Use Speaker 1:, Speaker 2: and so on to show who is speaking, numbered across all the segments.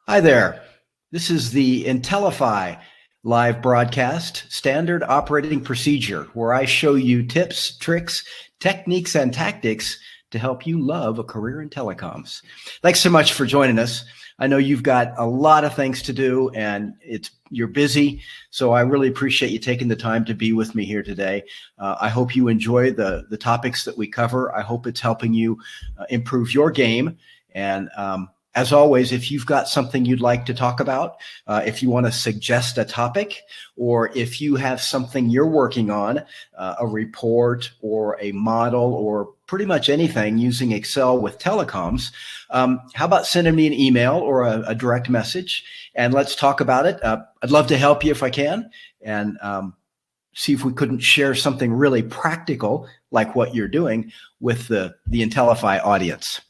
Speaker 1: Hi there. This is the Intellify live broadcast standard operating procedure where I show you tips, tricks, techniques, and tactics to help you love a career in telecoms. Thanks so much for joining us. I know you've got a lot of things to do and you're busy, so I really appreciate you taking the time to be with me here today. I hope you enjoy the topics that we cover. I hope it's helping you improve your game. And as always, if you've got something you'd like to talk about, if you want to suggest a topic, or if you have something you're working on, a report or a model or pretty much anything using Excel with telecoms, how about sending me an email or a direct message and let's talk about it. I'd love to help you if I can, and see if we couldn't share something really practical like what you're doing with the Intellify audience.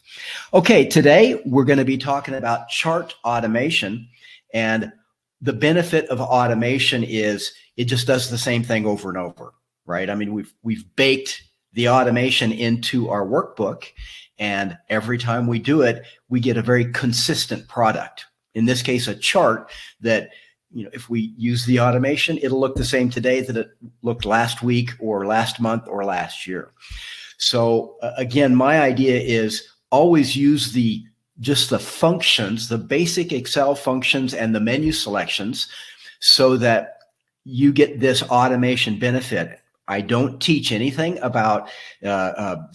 Speaker 1: Okay, today we're going to be talking about chart automation, and the benefit of automation is it just does the same thing over and over, right? I mean, we've baked the automation into our workbook, and every time we do it, we get a very consistent product. In this case, a chart that, you know, if we use the automation, it'll look the same today that it looked last week or last month or last year. So again, my idea is always use just the functions, the basic Excel functions and the menu selections so that you get this automation benefit. I don't teach anything about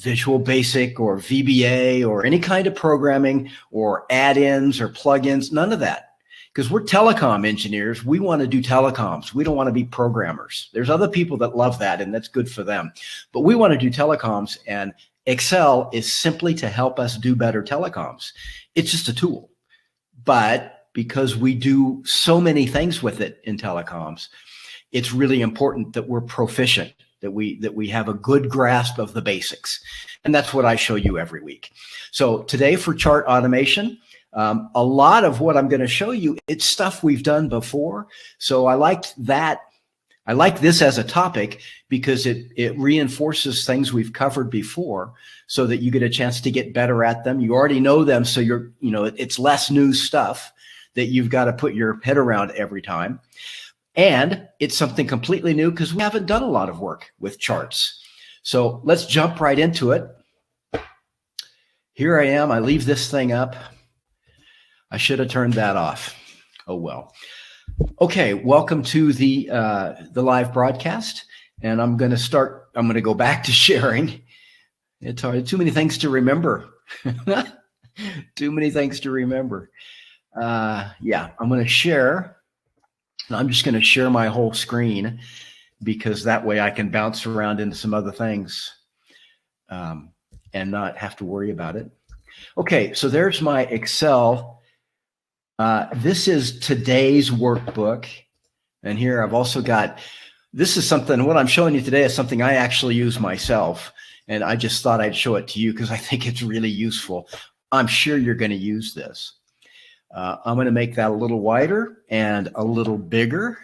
Speaker 1: Visual Basic or VBA or any kind of programming or add-ins or plugins, none of that. Because we're telecom engineers, we want to do telecoms. We don't want to be programmers. There's other people that love that, and that's good for them. But we want to do telecoms, and Excel is simply to help us do better telecoms. It's just a tool. But because we do so many things with it in telecoms, it's really important that we're proficient, that we have a good grasp of the basics. And that's what I show you every week. So today for chart automation, a lot of what I'm going to show you, it's stuff we've done before. So I liked that. I like this as a topic because it reinforces things we've covered before so that you get a chance to get better at them. You already know them, so it's less new stuff that you've got to put your head around every time. And it's something completely new because we haven't done a lot of work with charts. So let's jump right into it. Here I am. I leave this thing up. I should have turned that off. Oh, well. Okay, welcome to the live broadcast, and I'm going to go back to sharing. It's hard, too many things to remember. Too many things to remember. Yeah, I'm going to share. And I'm just going to share my whole screen because that way I can bounce around into some other things and not have to worry about it. Okay, so there's my Excel. This is today's workbook. And here I've also got, this is something, what I'm showing you today is something I actually use myself. And I just thought I'd show it to you because I think it's really useful. I'm sure you're going to use this. I'm going to make that a little wider and a little bigger.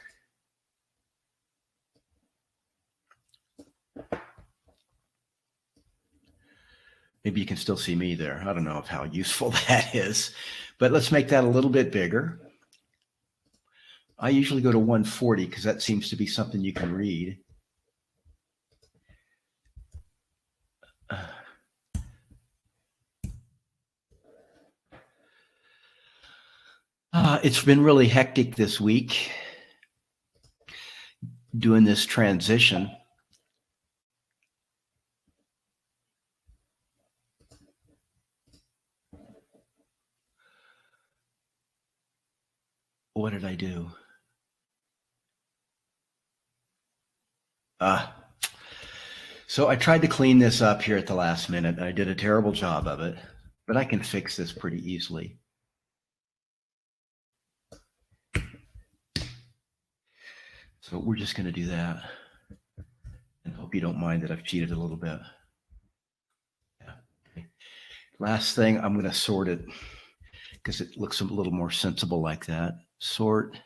Speaker 1: Maybe you can still see me there. I don't know how useful that is, but let's make that a little bit bigger. I usually go to 140 because that seems to be something you can read. It's been really hectic this week doing this transition. What did I do? So I tried to clean this up here at the last minute, and I did a terrible job of it, but I can fix this pretty easily. So we're just going to do that, and hope you don't mind that I've cheated a little bit. Yeah. Okay. Last thing, I'm going to sort it because it looks a little more sensible like that. Sort.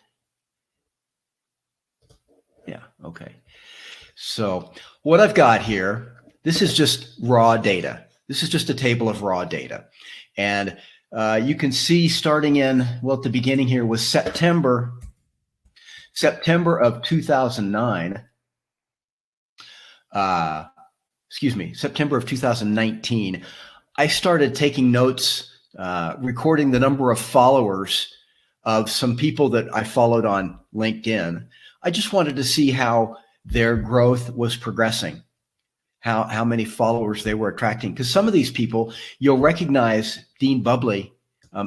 Speaker 1: Yeah, okay. So what I've got here, this is just raw data. This is just a table of raw data. And You can see starting in, well, at the beginning here was September of 2009. September of 2019. I started taking notes, recording the number of followers of some people that I followed on LinkedIn. I just wanted to see how their growth was progressing, how many followers they were attracting. Because some of these people, you'll recognize Dean Bubley.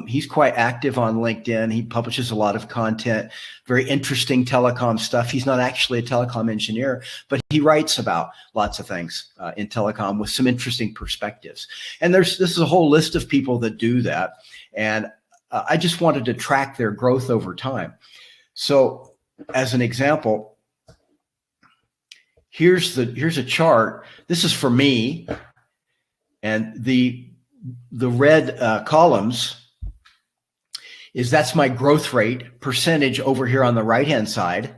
Speaker 1: He's quite active on LinkedIn. He publishes a lot of content, very interesting telecom stuff. He's not actually a telecom engineer, but he writes about lots of things in telecom with some interesting perspectives. And this is a whole list of people that do that. And I just wanted to track their growth over time. So as an example, here's a chart. This is for me, and the red columns that's my growth rate percentage over here on the right-hand side.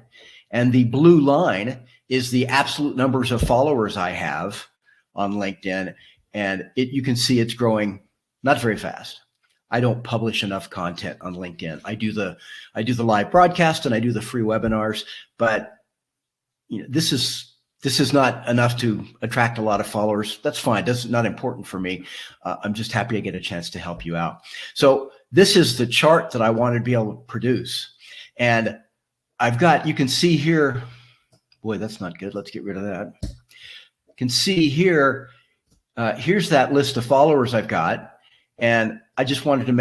Speaker 1: And the blue line is the absolute numbers of followers I have on LinkedIn. And you can see it's growing not very fast. I don't publish enough content on LinkedIn. I do the live broadcast and I do the free webinars, but this is not enough to attract a lot of followers. That's fine. That's not important for me. I'm just happy I get a chance to help you out. So this is the chart that I wanted to be able to produce. And you can see here, boy, that's not good. Let's get rid of that. You can see here, here's that list of followers I've got. And I just wanted to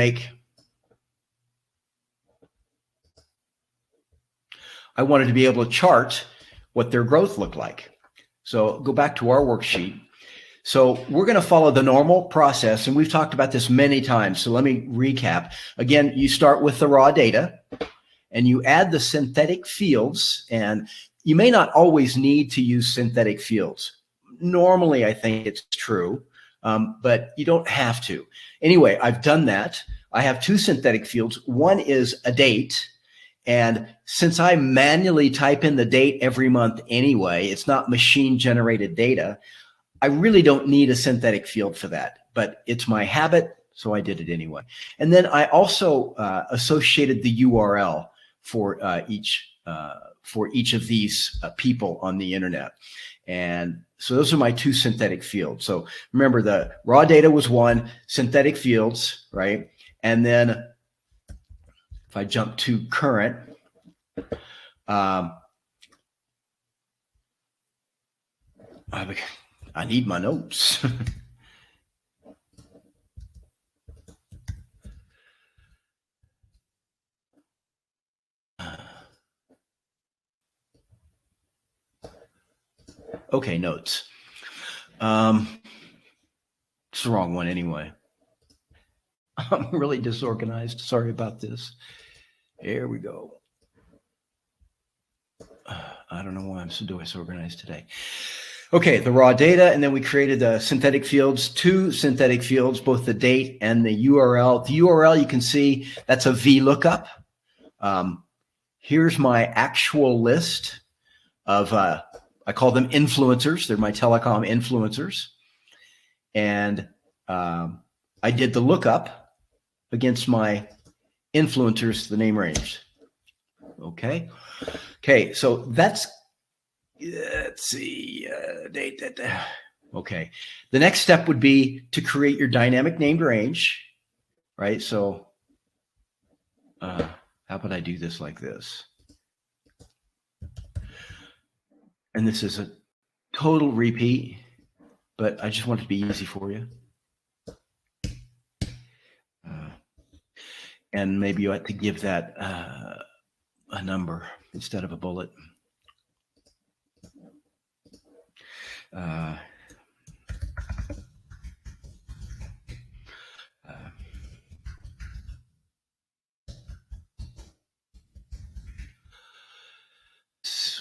Speaker 1: be able to chart what their growth looked like. So go back to our worksheet. So we're going to follow the normal process, and we've talked about this many times. So let me recap. Again, you start with the raw data, and you add the synthetic fields, and you may not always need to use synthetic fields. Normally, I think it's true, but you don't have to. Anyway, I've done that. I have two synthetic fields. One is a date. And since I manually type in the date every month anyway, it's not machine generated data. I really don't need a synthetic field for that, but it's my habit, so I did it anyway. And then I also associated the URL for each of these people on the internet. And so those are my two synthetic fields. So remember, the raw data was one, synthetic fields, right? And then if I jump to current, I need my notes. Okay, notes. It's the wrong one anyway. I'm really disorganized. Sorry about this. Here we go. I don't know why I'm so disorganized today. Okay, the raw data, and then we created the synthetic fields, two synthetic fields, both the date and the URL. The URL, you can see, that's a VLOOKUP. Here's my actual list of, I call them influencers. They're my telecom influencers. And I did the lookup against my influencers, the name range. Okay. Okay, so let's see, okay. The next step would be to create your dynamic named range, right? So how about I do this like this? And this is a total repeat, but I just want it to be easy for you. And maybe you ought to give that a number instead of a bullet.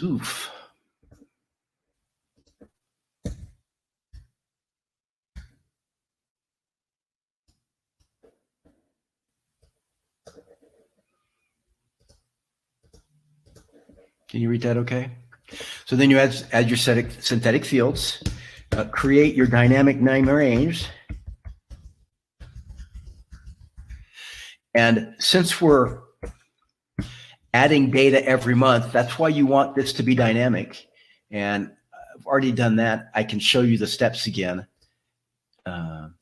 Speaker 1: Oof. Can you read that okay? So then you add your synthetic fields, create your dynamic name range, And since we're adding data every month, that's why you want this to be dynamic. And I've already done that. I can show you the steps again,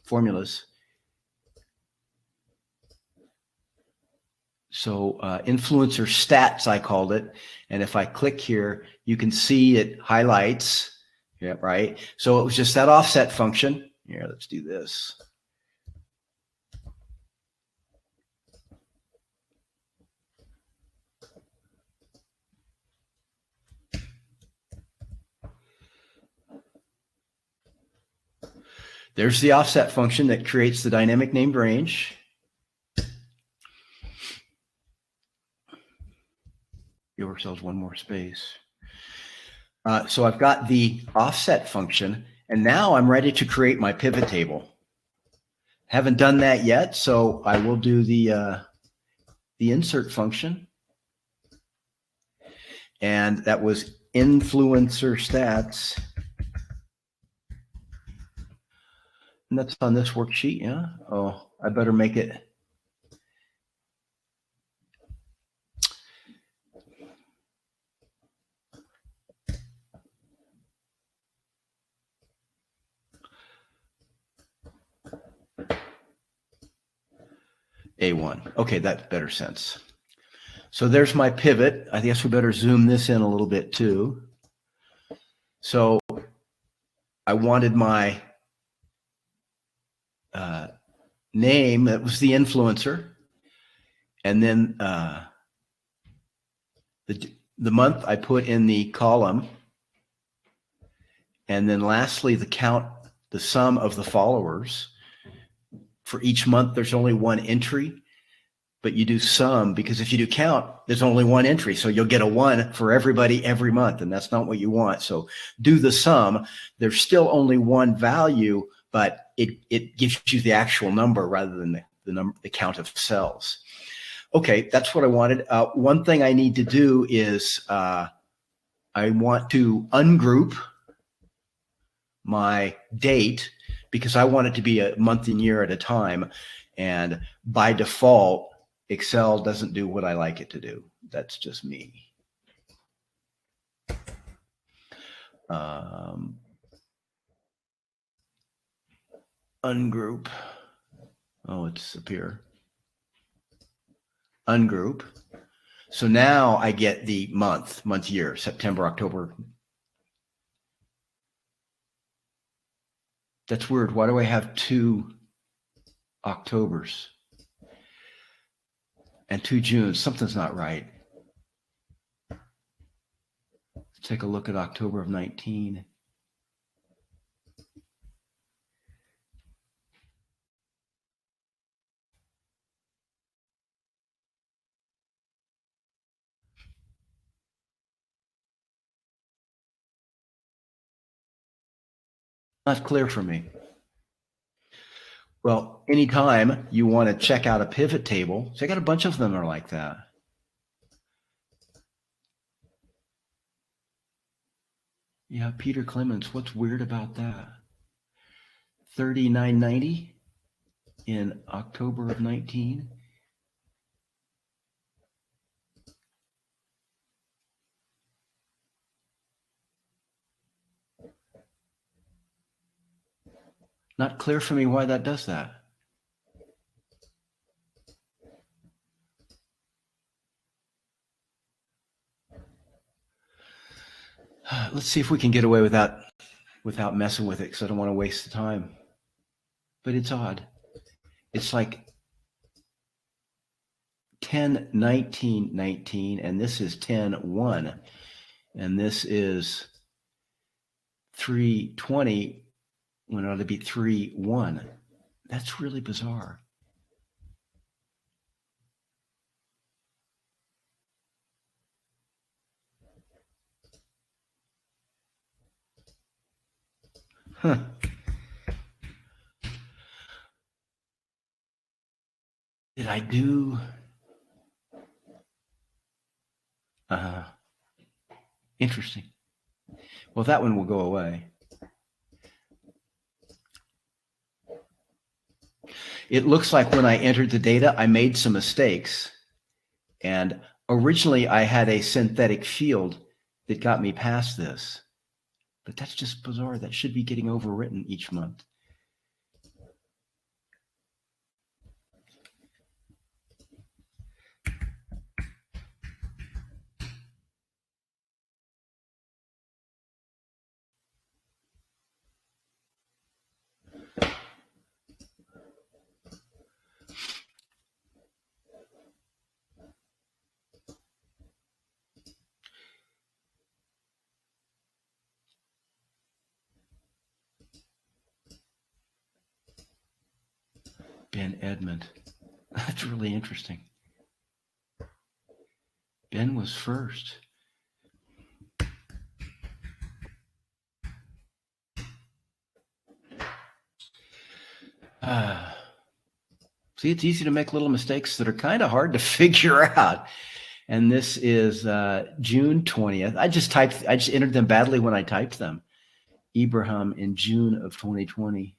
Speaker 1: formulas. So influencer stats, I called it. And if I click here, you can see it highlights. Yeah, right. So it was just that offset function. Here, let's do this. There's the offset function that creates the dynamic named range. Give ourselves one more space. So I've got the offset function, and now I'm ready to create my pivot table. Haven't done that yet, so I will do the insert function. And that was influencer stats. And that's on this worksheet, yeah? Oh, I better make it. A1. Okay, that better sense. So there's my pivot. I guess we better zoom this in a little bit too. So I wanted my name, that was the influencer. And then the month I put in the column. And then lastly, the count, the sum of the followers. For each month, there's only one entry, but you do sum, because if you do count, there's only one entry. So you'll get a 1 for everybody every month, and that's not what you want. So do the sum. There's still only one value, but it gives you the actual number rather than the count of cells. Okay, that's what I wanted. One thing I need to do is I want to ungroup my date, because I want it to be a month and year at a time. And by default, Excel doesn't do what I like it to do. That's just me. Ungroup. Oh, it's up here. Ungroup. So now I get the month, year, September, October. That's weird. Why do I have 2 Octobers and 2 Junes? Something's not right. Let's take a look at October of 19. Not clear for me. Well, anytime you want to check out a pivot table, so I got a bunch of them that are like that. Yeah, Peter Clemens, what's weird about that? 3990 in October of 19. Not clear for me why that does that. Let's see if we can get away without messing with it, because I don't want to waste the time. But it's odd. It's like 10/19/19, and this is 10/1, and this is 3/20 when it ought to be 3/1. That's really bizarre. Huh. Did I do? Interesting. Well, that one will go away. it looks like when I entered the data, I made some mistakes. And originally I had a synthetic field that got me past this. But that's just bizarre. That should be getting overwritten each month. Ben Edmund. That's really interesting. Ben was first. See, it's easy to make little mistakes that are kind of hard to figure out. And this is June 20th. I just entered them badly when I typed them. Ibrahim in June of 2020.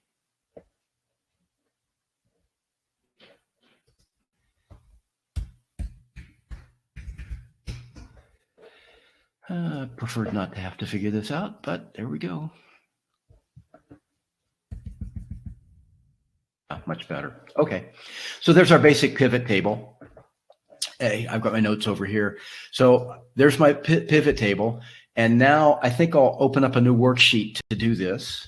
Speaker 1: Preferred not to have to figure this out, but there we go. Oh, much better. Okay, so there's our basic pivot table. Hey, I've got my notes over here. So there's my pivot table. And now I think I'll open up a new worksheet to do this.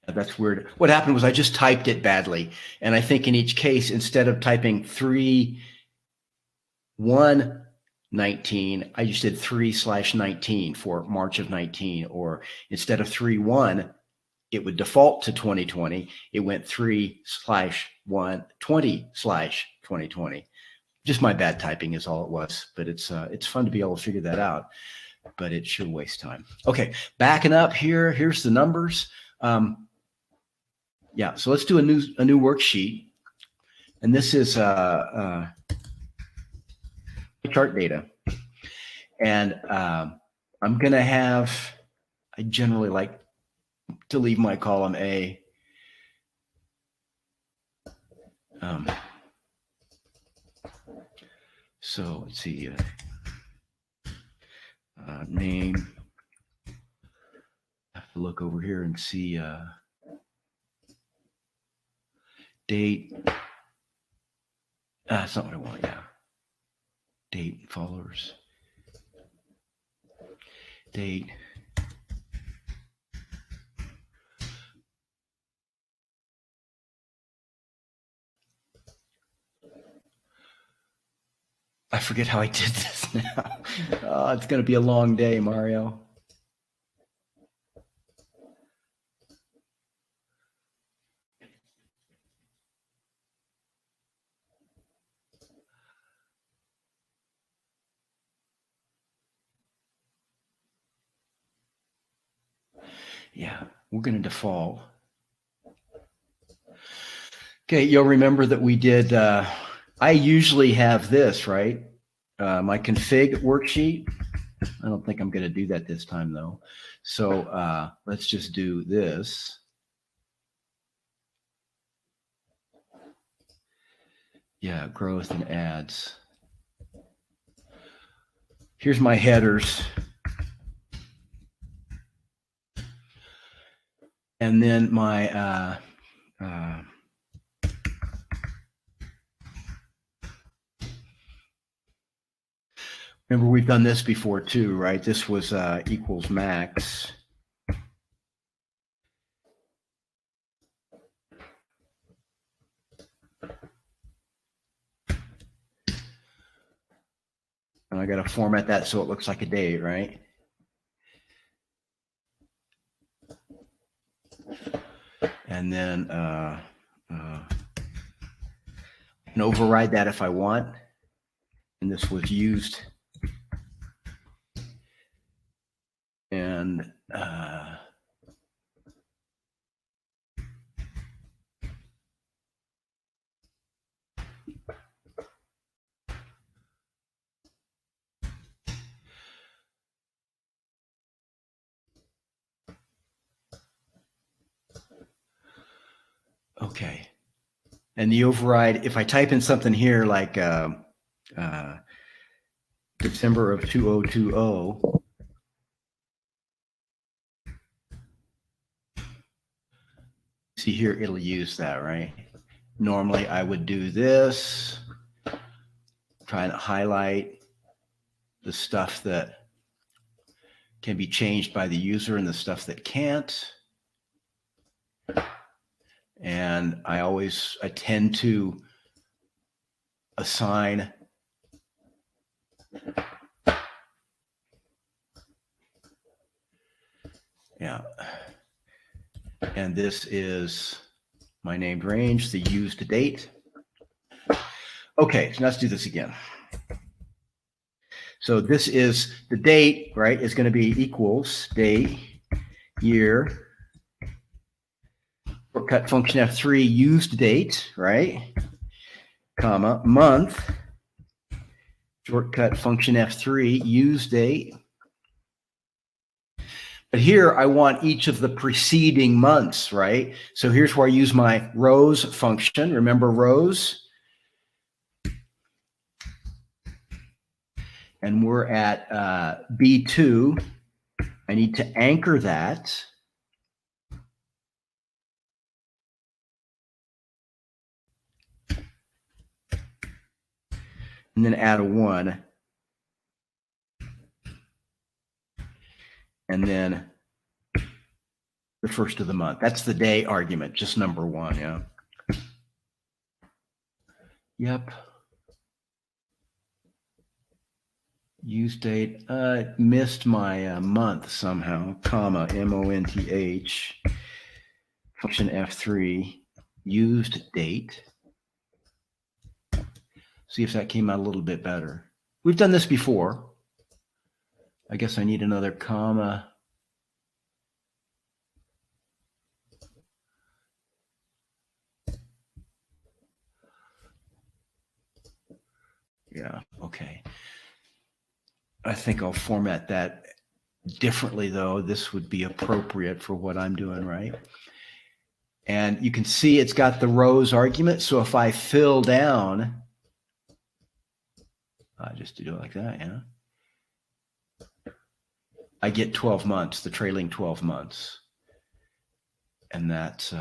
Speaker 1: That's weird. What happened was I just typed it badly. And I think in each case, instead of typing 3/1/19, I just did 3/19 for March of 19. Or instead of 3/1, it would default to 2020. It went 3/1/20/2020. Just my bad typing is all it was, but it's fun to be able to figure that out, but it sure wastes time. Okay, backing up here, here's the numbers. Yeah, so let's do a new worksheet, and this is chart data, and I'm gonna have. I generally like to leave my column A. So let's see, name. I have to look over here and see date. That's not what I want. Yeah, date, followers, date. I forget how I did this now. It's going to be a long day, Mario. Yeah, we're going to default. Okay, you'll remember that we did, I usually have this, right? My config worksheet. I don't think I'm going to do that this time, though. So let's just do this. Yeah, growth and ads. Here's my headers. And then my remember, we've done this before too, right? This was equals max. And I got to format that so it looks like a date, right? And then I can override that if I want. And this was used. And Okay. And the override, if I type in something here like December of 2020, see here, it'll use that, right? Normally I would do this, try and highlight the stuff that can be changed by the user and the stuff that can't. And I tend to assign and this is my named range, the used date. Okay, so let's do this again. So this is the date, right? Is going to be equals date, year, shortcut function F3 used date, right? Comma, month, shortcut function F3 used date. But here I want each of the preceding months, right? So here's where I use my rows function. Remember rows? And we're at B2. I need to anchor that. And then add a 1. And then the first of the month. That's the day argument, just number 1, yeah. Yep. Use date, missed my month somehow, comma, month, function F3, used date. See if that came out a little bit better. We've done this before. I guess I need another comma. Yeah, okay. I think I'll format that differently, though. This would be appropriate for what I'm doing, right? And you can see it's got the rows argument. So if I fill down, I just do it like that, yeah. I get 12 months, the trailing 12 months. And that's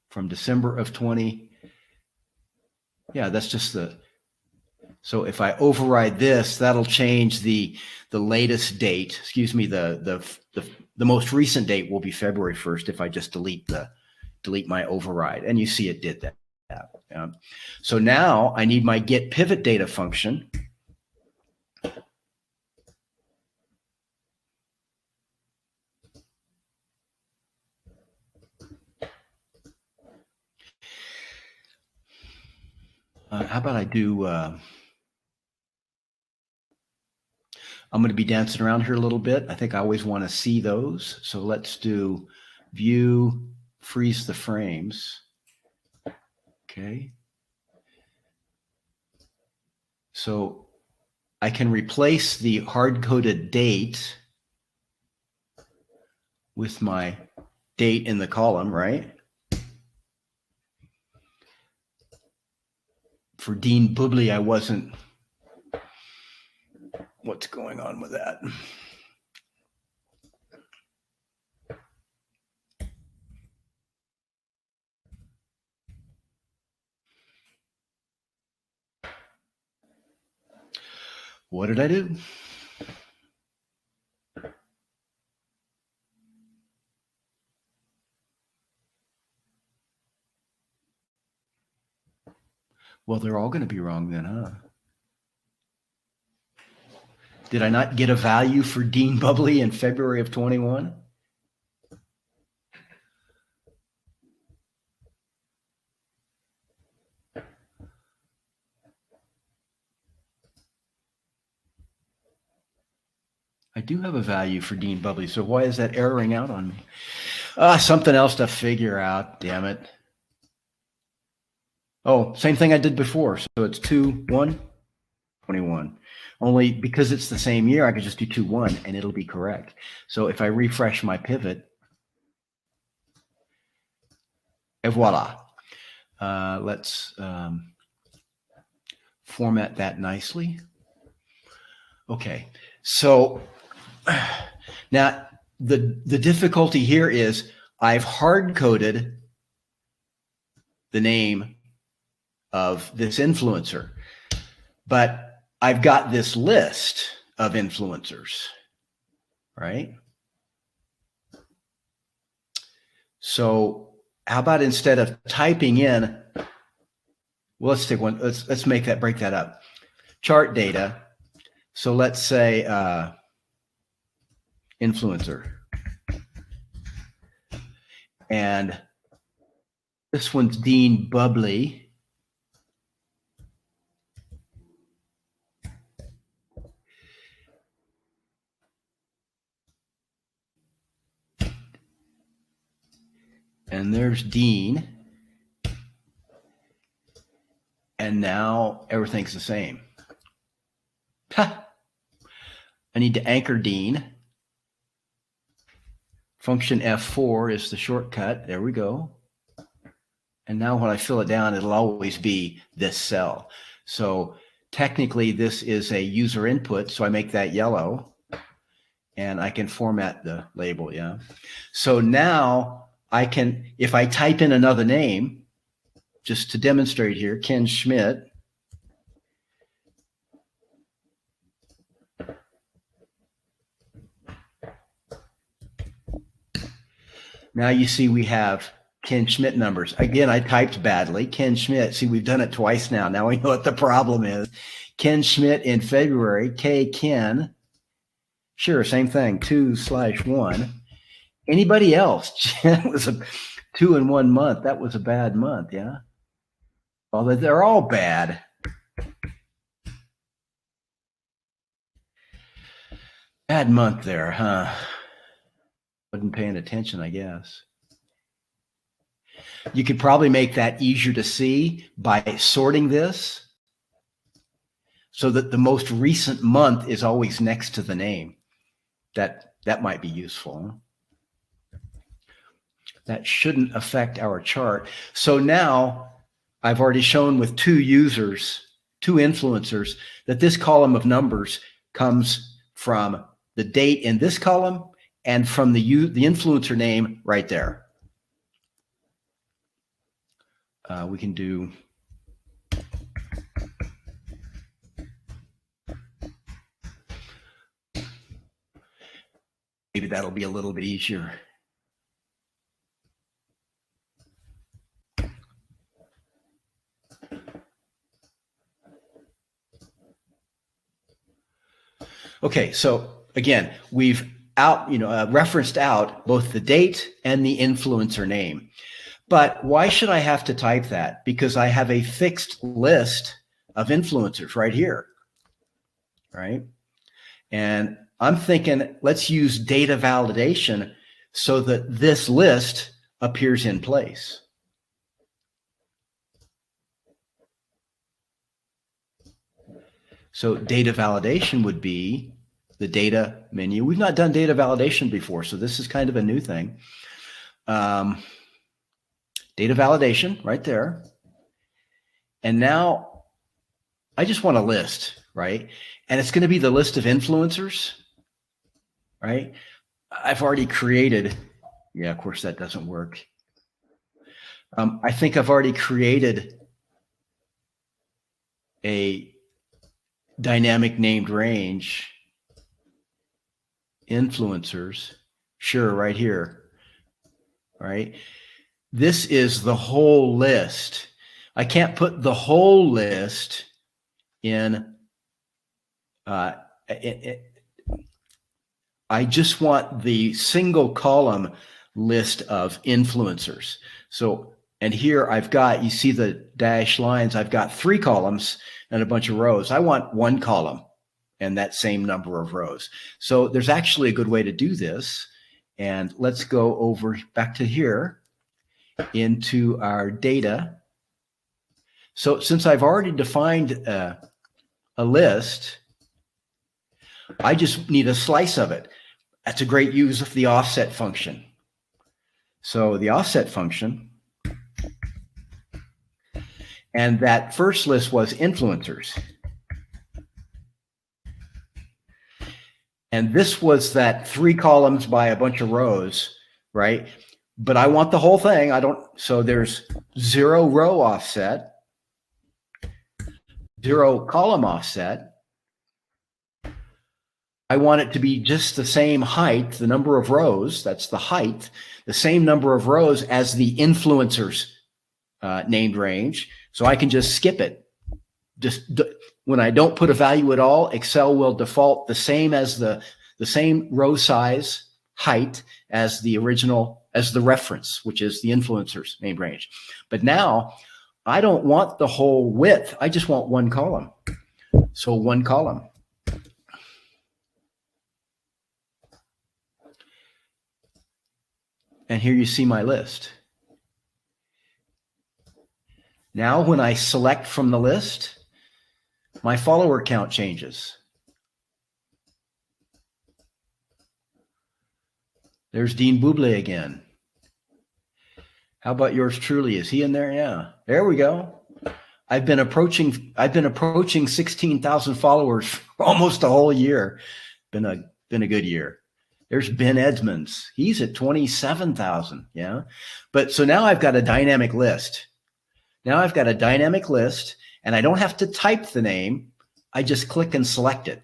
Speaker 1: from December of 20. Yeah, that's just the, so if I override this, that'll change the latest date. Excuse me, the most recent date will be February 1st if I just delete my override. And you see it did that. So now I need my GetPivotData function. How about I do, I'm going to be dancing around here a little bit. I think I always want to see those. So let's do view, freeze the frames. Okay. So I can replace the hard-coded date with my date in the column, right? For Dean Bubley, I wasn't. What's going on with that? What did I do? Well, they're all going to be wrong then, huh? Did I not get a value for Dean Bubley in February of 21? I do have a value for Dean Bubley, so why is that erroring out on me? Something else to figure out, damn it. Oh, same thing I did before. So it's 2-1, 21. Only because it's the same year, I could just do 2-1 and it'll be correct. So if I refresh my pivot, Et voila. Let's format that nicely. Okay, so now the difficulty here is I've hard-coded the name of this influencer, but I've got this list of influencers, right? So how about instead of typing in, well, let's take one, let's make that, break that up. Chart data. So let's say influencer. And this one's Dean Bubbly. And there's Dean. And now everything's the same. Ha! I need to anchor Dean. Function F4 is the shortcut. There we go. And now when I fill it down, it'll always be this cell. So technically this is a user input. So I make that yellow and I can format the label. Yeah. So now I can, if I type in another name, just to demonstrate here, Ken Schmidt. Now you see we have Ken Schmidt numbers. Again, I typed badly. Ken Schmidt. See, we've done it twice now. Now we know what the problem is. Ken Schmidt in February. K Ken. Sure, same thing. 2/1. Anybody else? It was a 2 in 1 month. That was a bad month. Yeah. Well, they're all bad. Bad month there, huh? Wasn't paying attention, I guess. You could probably make that easier to see by sorting this so that the most recent month is always next to the name. That might be useful. That shouldn't affect our chart. So now I've already shown with 2 users, 2 influencers, that this column of numbers comes from the date in this column and from the influencer name right there. We can do maybe that'll be a little bit easier. Okay, so again, we've referenced out both the date and the influencer name. But why should I have to type that? Because I have a fixed list of influencers right here, right? And I'm thinking, let's use data validation so that this list appears in place. So data validation would be the data menu. We've not done data validation before, so this is kind of a new thing. Data validation right there. And now I just want a list, right? And it's going to be the list of influencers, right? I've already created, yeah, of course that doesn't work. I think I've already created a dynamic named range influencers. Sure, right here, right? This is the whole list. I can't put the whole list in. I just want the single column list of influencers. So, and here I've got, you see the dashed lines, I've got 3 columns and a bunch of rows. I want 1 column and that same number of rows. So there's actually a good way to do this. And let's go over back to here into our data. So since I've already defined a list, I just need a slice of it. That's a great use of the offset function. So the offset function And that first list was influencers. And this was that 3 columns by a bunch of rows, right? But I want the whole thing. So there's 0 row offset, 0 column offset. I want it to be just the same height, the number of rows, that's the height, the same number of rows as the influencers named range. So I can just skip it. When I don't put a value at all, Excel will default the same as the same row size height as the original, as the reference, which is the influencers named range. But now I don't want the whole width. I just want 1 column. So 1 column. And here you see my list. Now when I select from the list, my follower count changes. There's Dean Buble again. How about yours truly? Is he in there? Yeah. There we go. I've been approaching 16,000 followers for almost a whole year. Been a good year. There's Ben Edmonds. He's at 27,000. Yeah. But so now I've got a dynamic list. Now I've got a dynamic list, and I don't have to type the name. I just click and select it.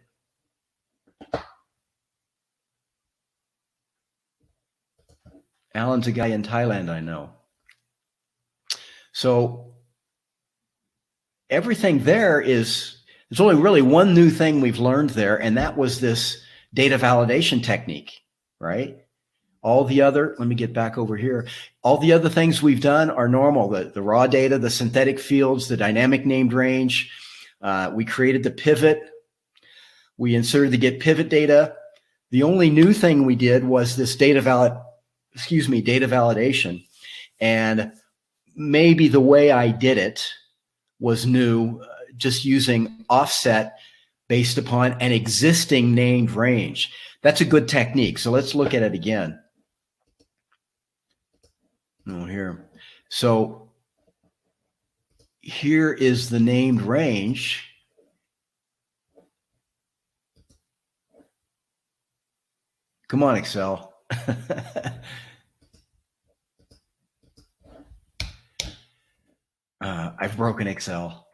Speaker 1: Alan's a guy in Thailand, I know. So everything there there's only really one new thing we've learned there, and that was this data validation technique, right? All the other, let me get back over here. All the other things we've done are normal. The raw data, the synthetic fields, the dynamic named range. We created the pivot. We inserted the GetPivotData. The only new thing we did was this data validation. And maybe the way I did it was new, just using offset based upon an existing named range. That's a good technique. So let's look at it again. Here. So here is the named range. Come on, Excel. I've broken Excel.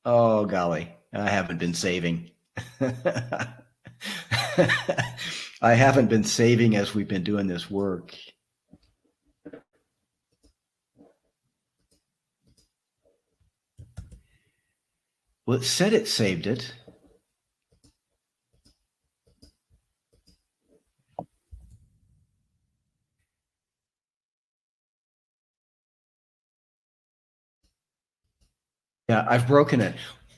Speaker 1: Oh, golly. I haven't been saving. I haven't been saving as we've been doing this work. Well, it said it saved it. Yeah, I've broken it.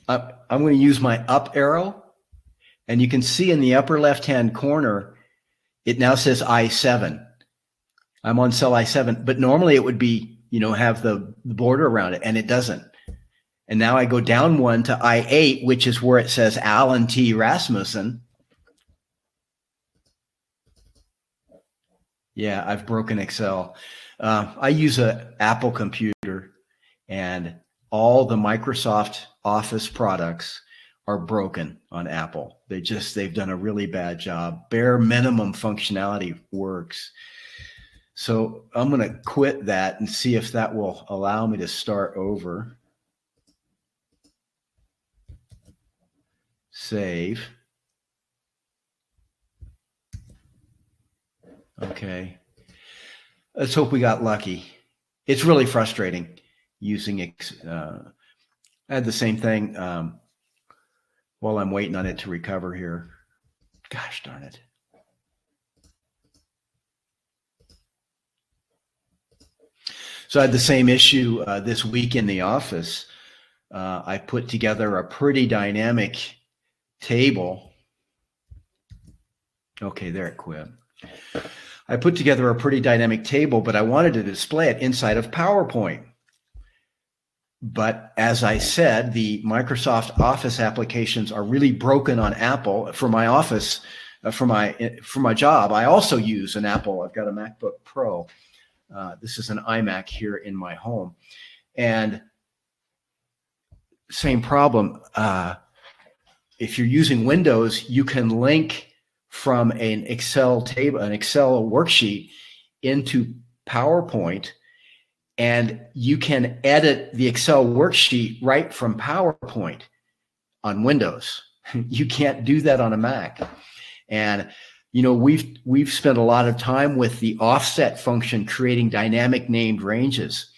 Speaker 1: I'm going to use my up arrow, and you can see in the upper left-hand corner, it now says I7. I'm on cell I7, but normally it would be, have the border around it, and it doesn't. And now I go down 1 to I8, which is where it says Alan T. Rasmussen. Yeah, I've broken Excel. I use an Apple computer, and all the Microsoft Office products are broken on Apple. They've done a really bad job. Bare minimum functionality works. So I'm going to quit that and see if that will allow me to start over. Save. Okay. Let's hope we got lucky. It's really frustrating using I had the same thing while I'm waiting on it to recover here. Gosh darn it. So I had the same issue this week in the office. I put together a pretty dynamic table. Okay, there it quit. I put together a pretty dynamic table, but I wanted to display it inside of PowerPoint. But as I said, the Microsoft Office applications are really broken on Apple. For my office, for my job, I also use an Apple. I've got a MacBook Pro. This is an iMac here in my home. And same problem. If you're using Windows, you can link from an Excel table, an Excel worksheet into PowerPoint, and you can edit the Excel worksheet right from PowerPoint on Windows. You can't do that on a Mac. And you know, we've spent a lot of time with the offset function creating dynamic named ranges.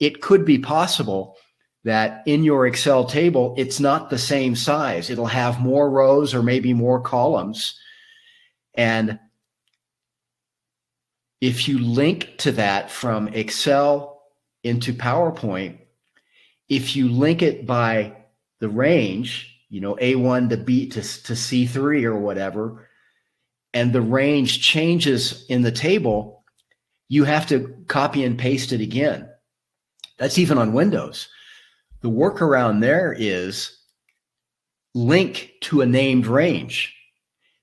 Speaker 1: It could be possible that in your Excel table, it's not the same size. It'll have more rows or maybe more columns. And if you link to that from Excel into PowerPoint, if you link it by the range, you know, A1 to B to C3 or whatever, and the range changes in the table, you have to copy and paste it again. That's even on Windows. The workaround there is link to a named range.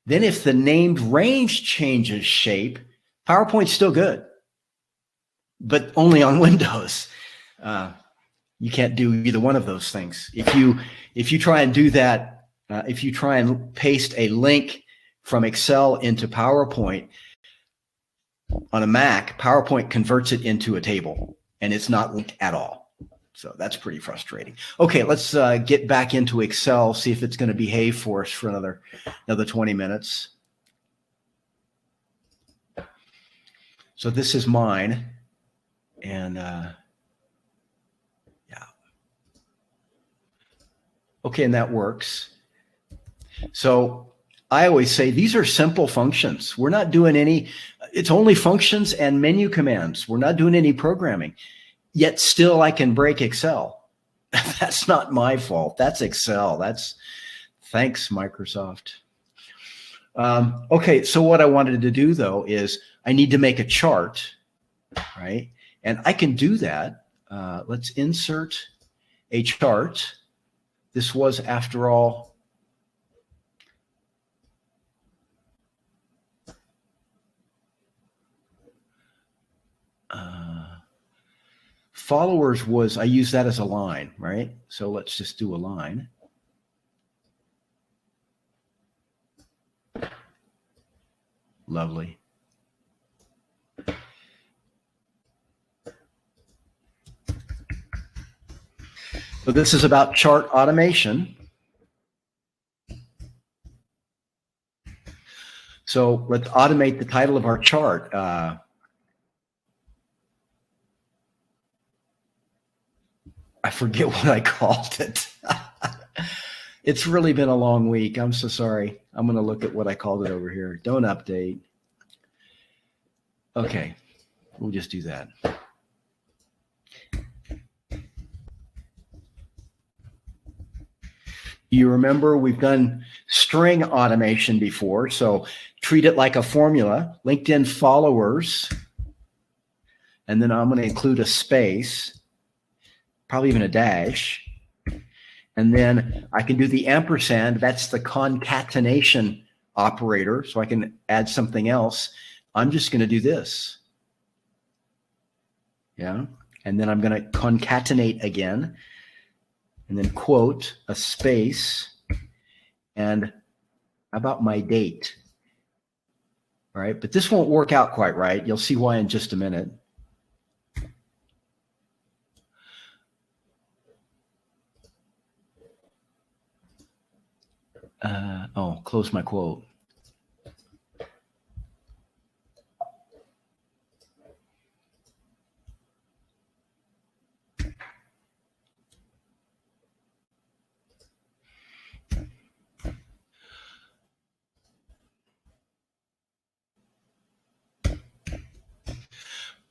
Speaker 1: Then if the named range changes shape, PowerPoint's still good, but only on Windows. You can't do either one of those things. If you try and do that, if you try and paste a link from Excel into PowerPoint on a Mac, PowerPoint converts it into a table, and it's not linked at all. So that's pretty frustrating. Okay, let's get back into Excel, see if it's going to behave for us for another 20 minutes. So this is mine, and yeah. Okay, and that works. So I always say these are simple functions. We're not doing any, it's only functions and menu commands. We're not doing any programming. Yet still I can break Excel. That's not my fault. That's Excel. That's, thanks, Microsoft. Okay, so what I wanted to do though is I need to make a chart, right? And I can do that. Let's insert a chart. This was, after all, followers was, I use that as a line, right? So let's just do a line. Lovely. So this is about chart automation. So let's automate the title of our chart. I forget what I called it. It's really been a long week. I'm so sorry. I'm going to look at what I called it over here. Don't update. Okay, we'll just do that. You remember we've done string automation before, so treat it like a formula. LinkedIn followers, and then I'm going to include a space, probably even a dash, and then I can do the ampersand. That's the concatenation operator, so I can add something else. I'm just going to do this, yeah, and then I'm going to concatenate again, and then quote, a space, and how about my date? All right, but this won't work out quite right. You'll see why in just a minute. Oh, close my quote.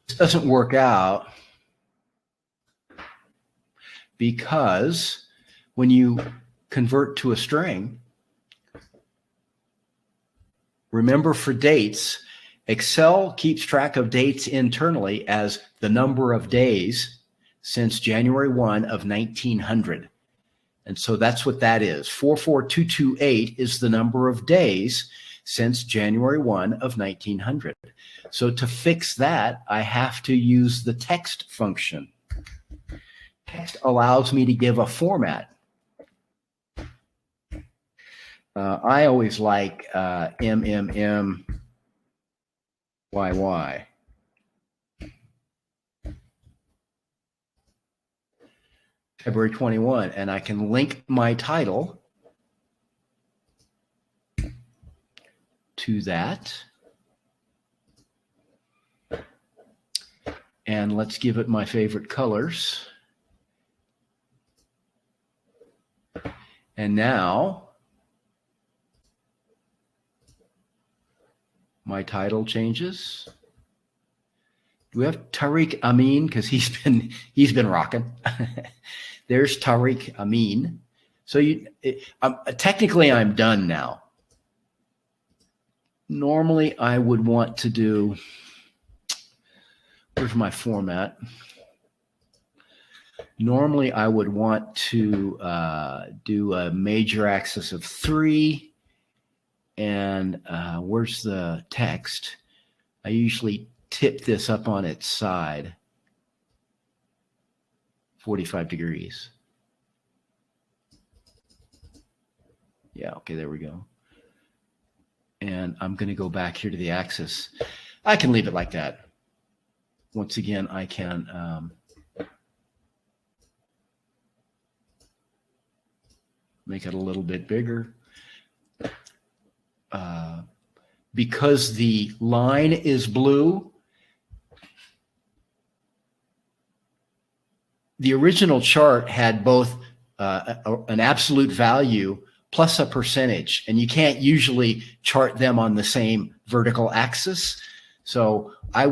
Speaker 1: This doesn't work out because when you convert to a string, remember for dates, Excel keeps track of dates internally as the number of days since January 1 of 1900. And so that's what that is. 44228 is the number of days since January 1 of 1900. So to fix that, I have to use the text function. Text allows me to give a format. I always like MMMYY. February 21, and I can link my title to that. And let's give it my favorite colors. And now my title changes. Do we have Tariq Amin? Because he's been rocking. There's Tariq Amin. So technically I'm done now. Normally I would want to do, where's my format? Normally I would want to do a major axis of 3. And where's the text? I usually tip this up on its side, 45 degrees. Yeah, okay, there we go. And I'm going to go back here to the axis. I can leave it like that. Once again, I can make it a little bit bigger. Because the line is blue, the original chart had both an absolute value plus a percentage, and you can't usually chart them on the same vertical axis. So I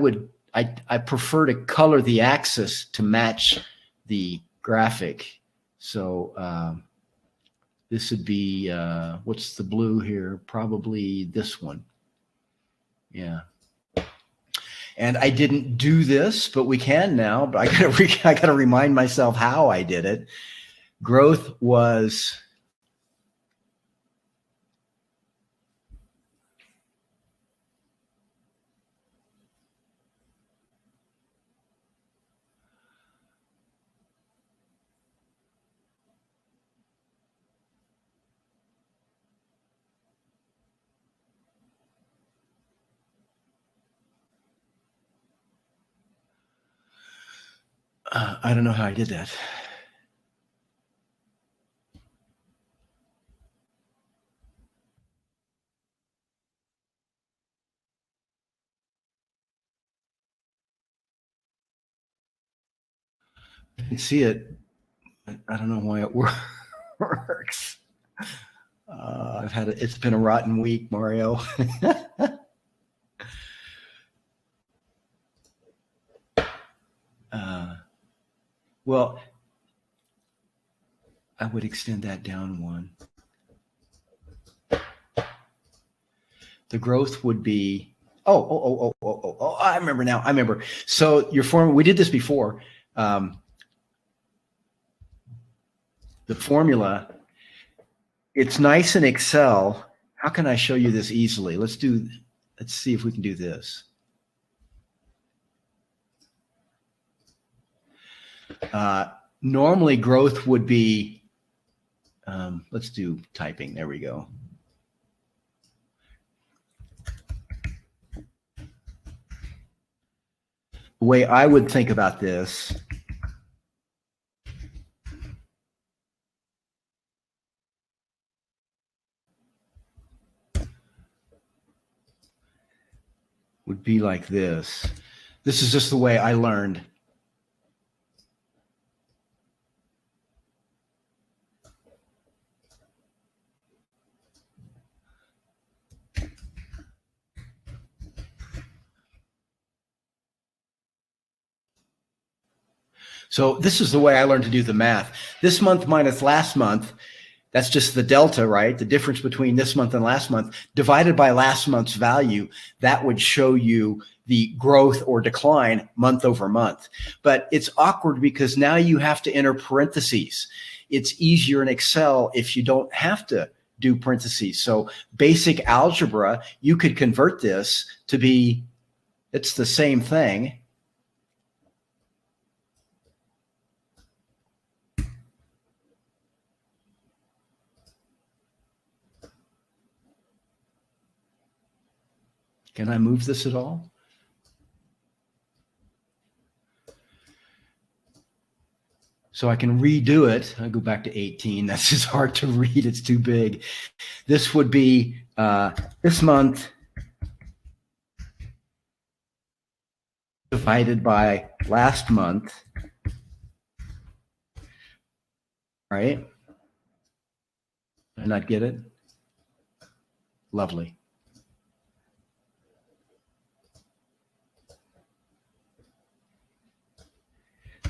Speaker 1: prefer to color the axis to match the graphic. So this would be, what's the blue here? Probably this one. Yeah. And I didn't do this, but we can now. But I gotta remind myself how I did it. Growth was I don't know how I did that. I can see it. I don't know why it works. It's been a rotten week, Mario. Well, I would extend that down one. The growth would be, oh, I remember now. I remember. So your formula, we did this before. The formula, it's nice in Excel. How can I show you this easily? Let's see if we can do this. Normally growth would be, let's do typing. There we go. The way I would think about this would be like this. This is just the way I learned. So this is the way I learned to do the math. This month minus last month, that's just the delta, right? The difference between this month and last month divided by last month's value, that would show you the growth or decline month over month. But it's awkward because now you have to enter parentheses. It's easier in Excel if you don't have to do parentheses. So basic algebra, you could convert this to be, it's the same thing. Can I move this at all? So I can redo it. I go back to 18. That's just hard to read. It's too big. This would be this month divided by last month, right? Did I not get it? Lovely.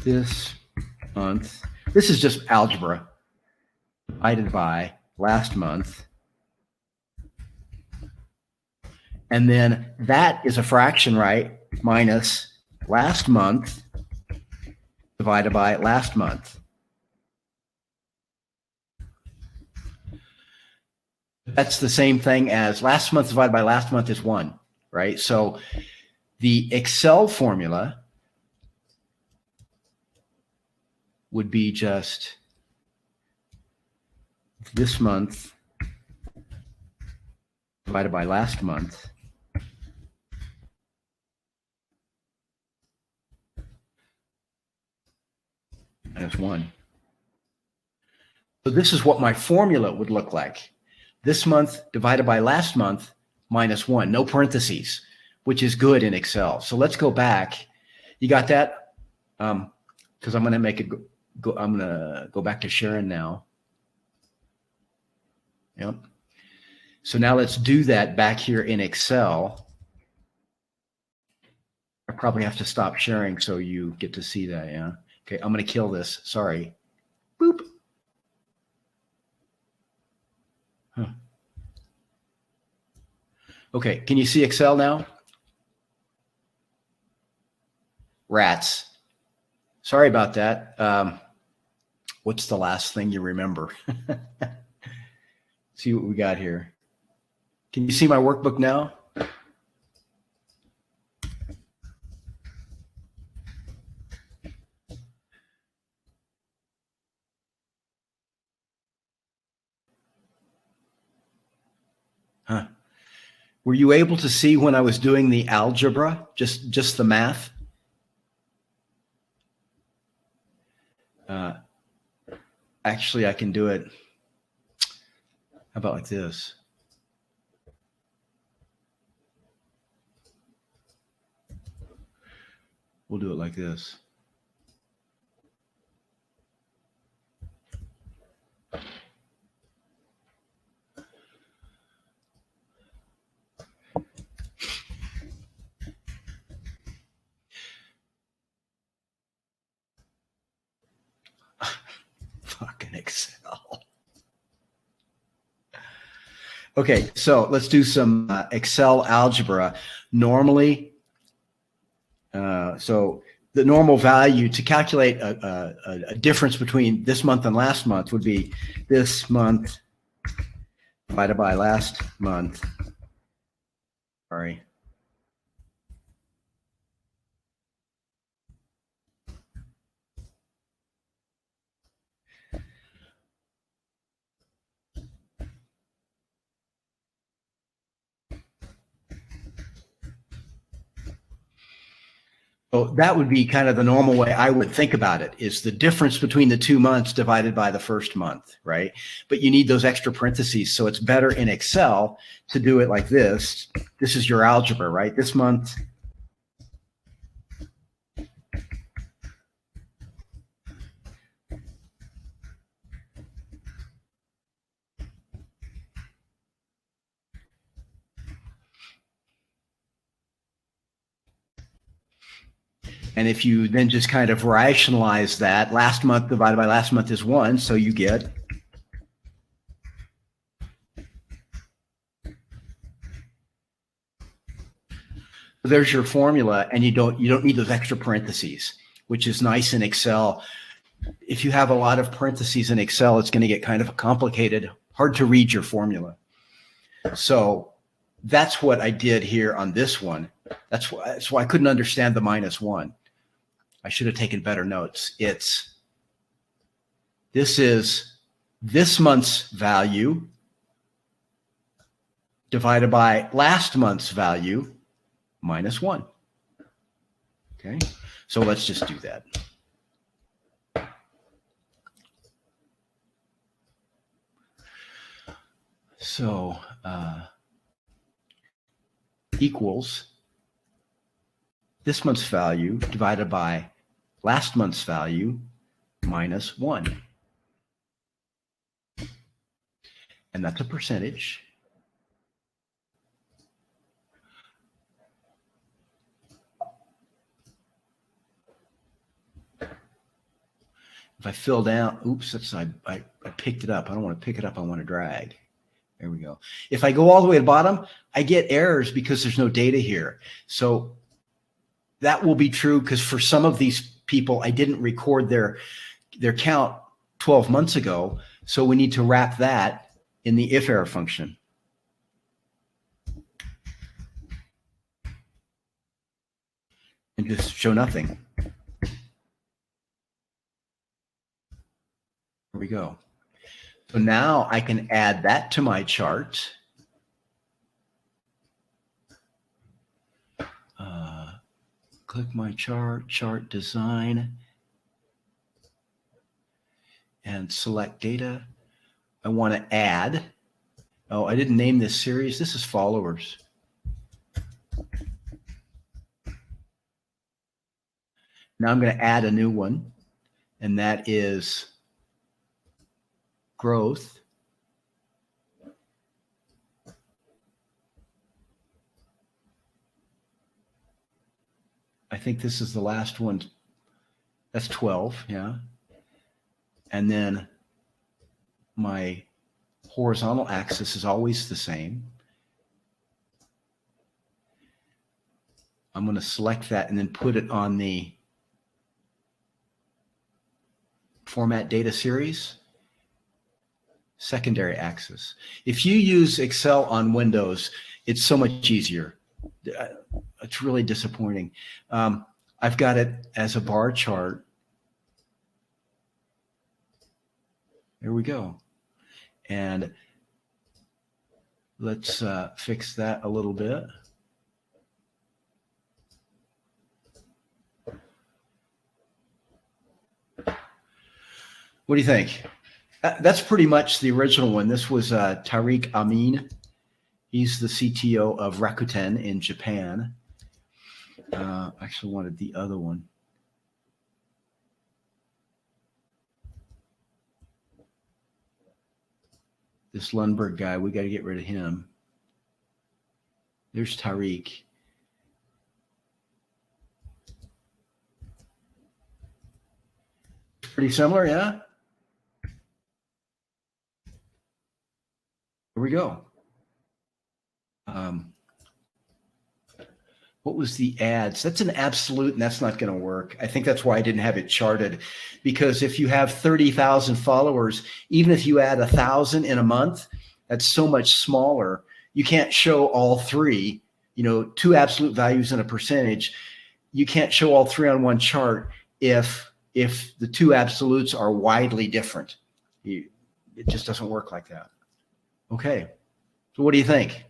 Speaker 1: This month, this is just algebra, divided by last month. And then that is a fraction, right? Minus last month divided by last month. That's the same thing as last month divided by last month is 1, right? So the Excel formula would be just this month divided by last month minus 1. So this is what my formula would look like. This month divided by last month minus 1, no parentheses, which is good in Excel. So let's go back. You got that? Because I'm going to make it I'm going to go back to sharing now. Yep. So now let's do that back here in Excel. I probably have to stop sharing so you get to see that. Yeah. Okay. I'm going to kill this. Sorry. Boop. Huh. Okay. Can you see Excel now? Rats. Sorry about that. What's the last thing you remember? See what we got here. Can you see my workbook now? Huh. Were you able to see when I was doing the algebra, just the math? Actually, I can do it. How about like this? We'll do it like this. Fucking Excel. Okay, so let's do some Excel algebra. Normally, so the normal value to calculate a difference between this month and last month would be this month divided by last month. Sorry. So that would be kind of the normal way I would think about it, is the difference between the 2 months divided by the first month, right? But you need those extra parentheses. So it's better in Excel to do it like this. This is your algebra, right? This month. And if you then just kind of rationalize that, last month divided by last month is 1, so you get there's your formula, and you don't need those extra parentheses, which is nice in Excel. If you have a lot of parentheses in Excel, it's going to get kind of complicated hard to read your formula. So that's what I did here on this one. That's why I couldn't understand the -1. I should have taken better notes. This is this month's value divided by last month's value -1. Okay, so let's just do that. So equals this month's value divided by last month's value -1. And that's a percentage. If I fill down, oops, that's I picked it up. I don't want to pick it up. I want to drag. There we go. If I go all the way to the bottom, I get errors because there's no data here. So that will be true because for some of these people, I didn't record their count 12 months ago. So we need to wrap that in the if error function. And just show nothing. There we go. So now I can add that to my chart. Click my chart design, and select data. I want to add, oh, I didn't name this series. This is followers. Now I'm going to add a new one, and that is growth. I think this is the last one. That's 12, yeah. And then my horizontal axis is always the same. I'm going to select that and then put it on the format data series. Secondary axis. If you use Excel on Windows, it's so much easier. It's really disappointing. I've got it as a bar chart. There we go. And let's fix that a little bit. What do you think? That's pretty much the original one. This was Tariq Amin. He's the CTO of Rakuten in Japan. Actually wanted the other one. This Lundberg guy, we got to get rid of him. There's Tariq. Pretty similar, yeah? Here we go. What was the ads? That's an absolute, and that's not going to work. I think that's why I didn't have it charted, because if you have 30,000 followers, even if you add 1,000 in a month, that's so much smaller. You can't show all three, you know, two absolute values and a percentage. You can't show all three on one chart if the two absolutes are widely different. It just doesn't work like that. Okay, so what do you think?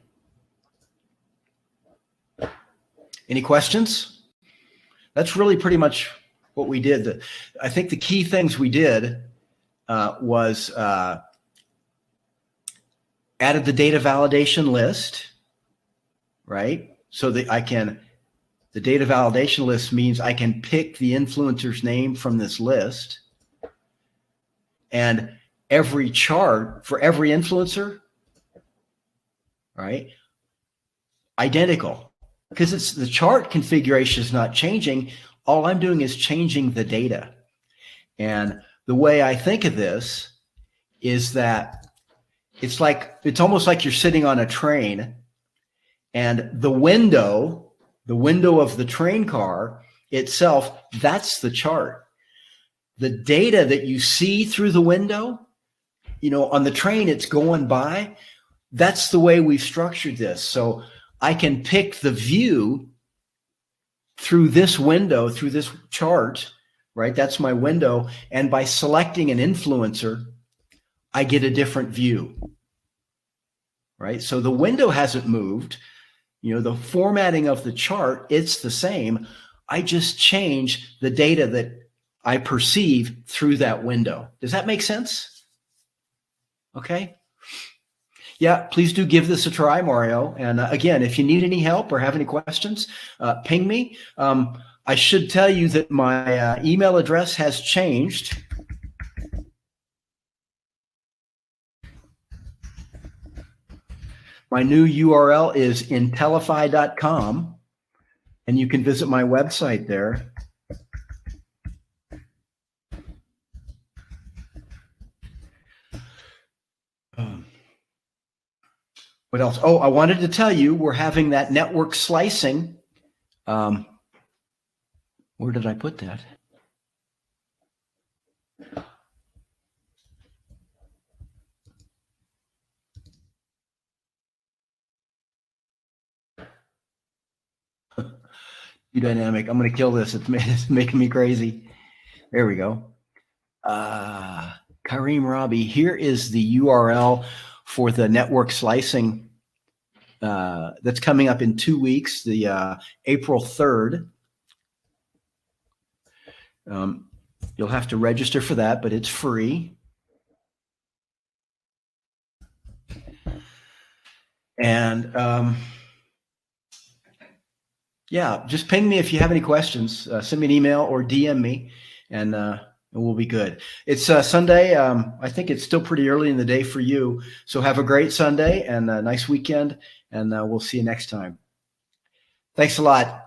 Speaker 1: Any questions? That's really pretty much what we did. I think the key things we did was added the data validation list, right? So that the data validation list means I can pick the influencer's name from this list, and every chart for every influencer, right? Identical. Because it's the chart configuration is not changing. All I'm doing is changing the data. And the way I think of this is that it's almost like you're sitting on a train, and the window of the train car itself, that's the chart. The data that you see through the window, on the train it's going by. That's the way we've structured this. So I can pick the view through this window, through this chart, right? That's my window. And by selecting an influencer, I get a different view, right? So the window hasn't moved. The formatting of the chart, it's the same. I just change the data that I perceive through that window. Does that make sense? Okay. Yeah, please do give this a try, Mario. And again, if you need any help or have any questions, ping me. I should tell you that my email address has changed. My new URL is intelify.com, and you can visit my website there. What else? Oh, I wanted to tell you we're having that network slicing. Where did I put that? Dynamic. I'm going to kill this. It's making me crazy. There we go. Kareem Rabi, here is the URL for the network slicing that's coming up in 2 weeks, the April 3rd. You'll have to register for that, but it's free. And yeah, just ping me if you have any questions. Send me an email or DM me, and we'll be good. It's Sunday. I think it's still pretty early in the day for you. So have a great Sunday and a nice weekend, and we'll see you next time. Thanks a lot.